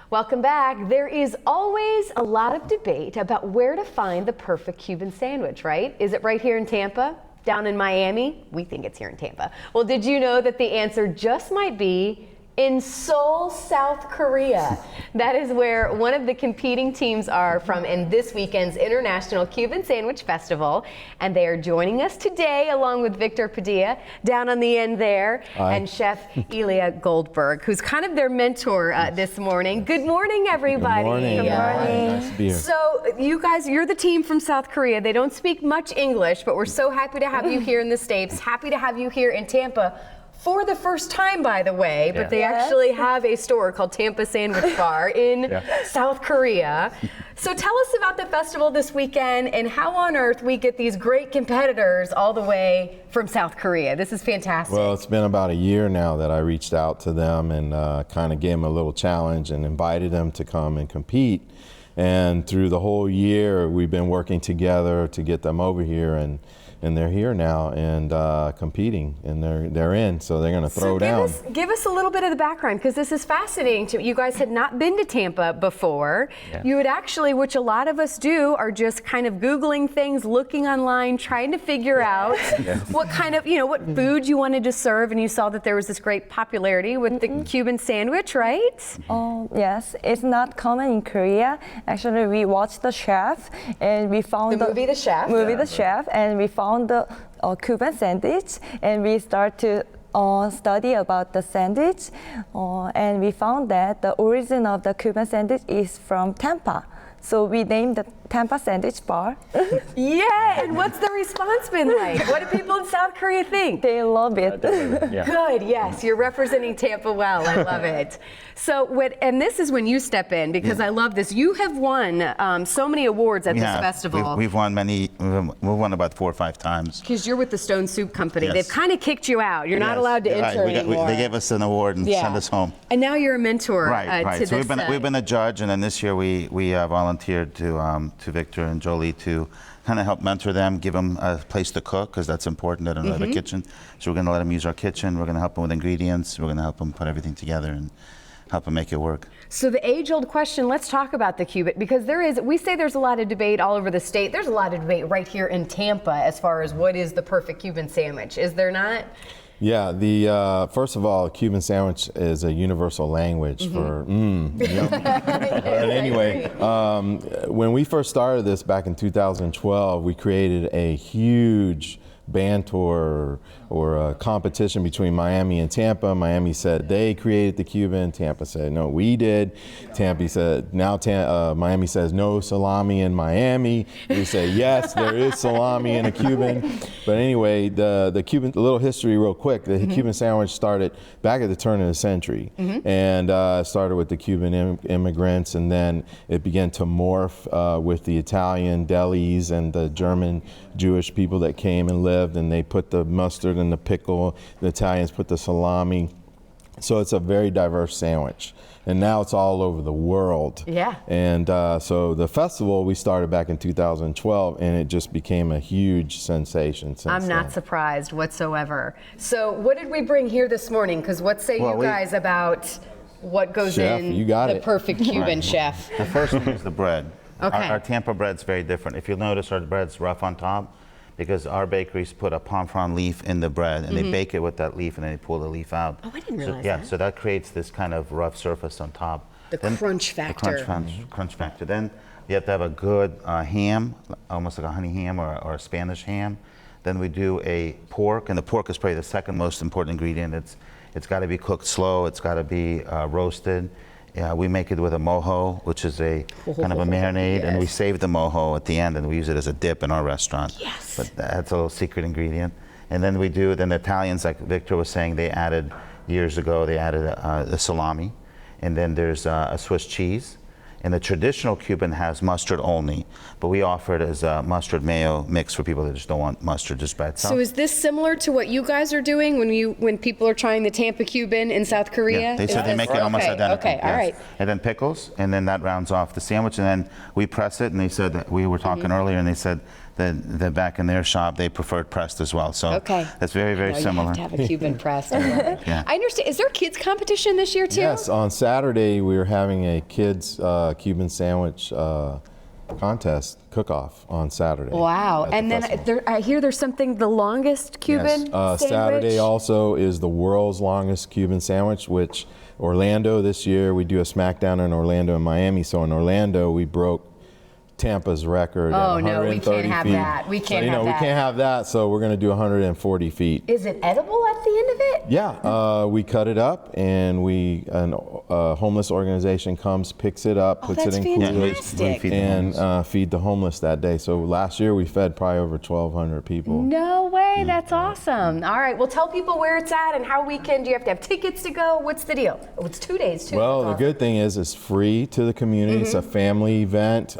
Welcome back. There is always a lot of debate about where to find the perfect Cuban sandwich, right? Is it right here in Tampa? Down in Miami? We think it's here in Tampa. Well, did you know that the answer just might be in Seoul, South Korea? That is where one of the competing teams are from in this weekend's International Cuban Sandwich Festival. And they are joining us today along with Victor Padilla down on the end there. Hi. And Chef Ilya Goldberg, who's kind of their mentor this morning. Good morning, everybody. Good morning. Good morning. Nice to be here. So you guys, you're the team from South Korea. They don't speak much English, but we're so happy to have you here in the States. Happy to have you here in Tampa. For the first time, by the way, but they actually have a store called Tampa Sandwich Bar in South Korea. So tell us about the festival this weekend and how on earth we get these great competitors all the way from South Korea. This is fantastic. Well, it's been about a year now that I reached out to them and kind of gave them a little challenge and invited them to come and compete. And through the whole year, we've been working together to get them over here, and they're here now and competing, and they're in, so they're going to throw down. Give us a little bit of the background, because this is fascinating. You guys had not been to Tampa before. Yeah. You had actually, which a lot of us do, are just kind of Googling things, looking online, trying to figure out what kind of, what food you wanted to serve, and you saw that there was this great popularity with the Cuban sandwich, right? Oh, yes. It's not common in Korea. Actually, we watched The Chef, and we found the movie The Chef. The Chef, and we found the Cuban sandwich, and we start to study about the sandwich, and we found that the origin of the Cuban sandwich is from Tampa. So we named the Tampa Sandwich Bar. Yeah, and what's the response been like? What do people in South Korea think? They love it. Good, yes, you're representing Tampa well. I love it. So, and this is when you step in, because I love this. You have won so many awards at this festival. We've won many. We've won about 4 or 5 times. Because you're with the Stone Soup Company. They've kind of kicked you out. You're not allowed to enter anymore. They gave us an award and sent us home. And now you're a mentor to this. So we've been a judge, and then this year we volunteered to Victor and Jolie to kind of help mentor them, give them a place to cook, because that's important. They don't have a kitchen. So we're going to let them use our kitchen. We're going to help them with ingredients. We're going to help them put everything together and help them make it work. So the age-old question, let's talk about the Cuban, because we say there's a lot of debate all over the state. There's a lot of debate right here in Tampa as far as what is the perfect Cuban sandwich. Is there not? Yeah, first of all, Cuban sandwich is a universal language for But anyway, when we first started this back in 2012, we created a huge banter or a competition between Miami and Tampa. Miami said they created the Cuban. Tampa said no, we did. Tampa said Miami says no salami in Miami. We say yes, there is salami in a Cuban. But anyway, the Cuban, a little history real quick. The Cuban sandwich started back at the turn of the century, and started with the Cuban immigrants, and then it began to morph with the Italian delis and the German Jewish people that came and lived, and they put the mustard and the pickle. The Italians put the salami. So it's a very diverse sandwich, and now it's all over the world. Yeah. And so the festival we started back in 2012, and it just became a huge sensation since I'm not surprised whatsoever. So what did we bring here this morning? Because what say you guys about what goes in the perfect Cuban, Chef? The first thing is the bread. Okay. Our Tampa bread's very different. If you'll notice, our bread's rough on top, because our bakeries put a palm frond leaf in the bread, and they bake it with that leaf, and then they pull the leaf out. Oh, I didn't realize that. So that creates this kind of rough surface on top. The crunch factor. The crunch factor. Then you have to have a good ham, almost like a honey ham or a Spanish ham. Then we do a pork, and the pork is probably the second most important ingredient. It's got to be cooked slow. It's got to be roasted. We make it with a mojo, which is a kind of a marinade, and we save the mojo at the end, and we use it as a dip in our restaurant. Yes. But that's a little secret ingredient. And then the Italians, like Victor was saying, years ago, they added a salami, and then there's a Swiss cheese. And the traditional Cuban has mustard only, but we offer it as a mustard mayo mix for people that just don't want mustard just by itself. So is this similar to what you guys are doing when people are trying the Tampa Cuban in South Korea? Yeah, they said they make it almost identical. Okay, all right. And then pickles, and then that rounds off the sandwich, and then we press it, and they said that we were talking earlier, and they said that back in their shop, they preferred pressed as well. So Okay. that's very, very Oh, similar. You have to have a Cuban press. I love it. Yeah. I understand. Is there kids competition this year too? Yes, on Saturday we were having a kids Cuban sandwich contest cook-off on Saturday. Wow. at the And then festival. I hear there's something, the longest Cuban Yes. sandwich. Saturday also is the world's longest Cuban sandwich, which Orlando this year, we do a smackdown in Orlando and Miami. So in Orlando, we broke Tampa's record Oh, at no, we 130 can't have feet. that. We can't so, have we that. can't have that, so we're going to do 140 feet. Is it edible at the end of it? Yeah, we cut it up, and a homeless organization comes, picks it up, puts it that's in coolers, fantastic. feed the and feed the homeless that day. So last year we fed probably over 1,200 people. No way, that's awesome. All right, well, tell people where it's at and how we can. Do you have to have tickets to go? What's the deal? Oh, it's 2 days too. Well, That's the awesome. good thing is it's free to the community. It's a family event,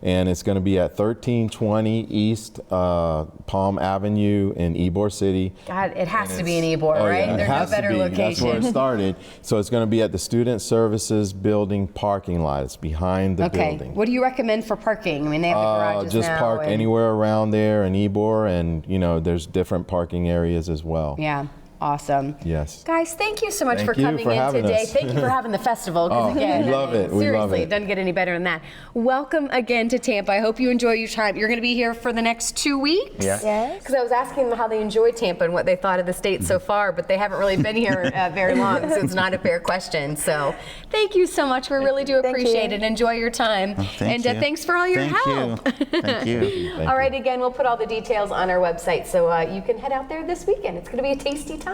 and it's going to be at 1320 East Palm Avenue in Ybor City. God, it has to be in Ybor, Oh, right? yeah, it There's no has to better be. That's where it location. started. So it's going to be at the Student Services Building parking lot. It's behind the Okay, building. what do you recommend for parking? I mean, they have the garages Just now. park and- anywhere around there in Ybor, and there's different parking areas as well. Yeah, awesome. Yes. Guys, thank you so much Thank for you coming for in having today. us. Thank you for having the festival. 'Cause Oh, again, we love it. We seriously, love it. it doesn't get any better than that. Welcome again to Tampa. I hope you enjoy your time. You're going to be here for the next 2 weeks? Yeah. Yes. Because I was asking them how they enjoyed Tampa and what they thought of the state so far, but they haven't really been here very long, so it's not a fair question. So thank you so much. We really do Thank appreciate you. it. Enjoy your time. Thank and you. thanks for all your Thank help. you. Thank you. Thank All right, you. again, we'll put all the details on our website, so you can head out there this weekend. It's going to be a tasty time.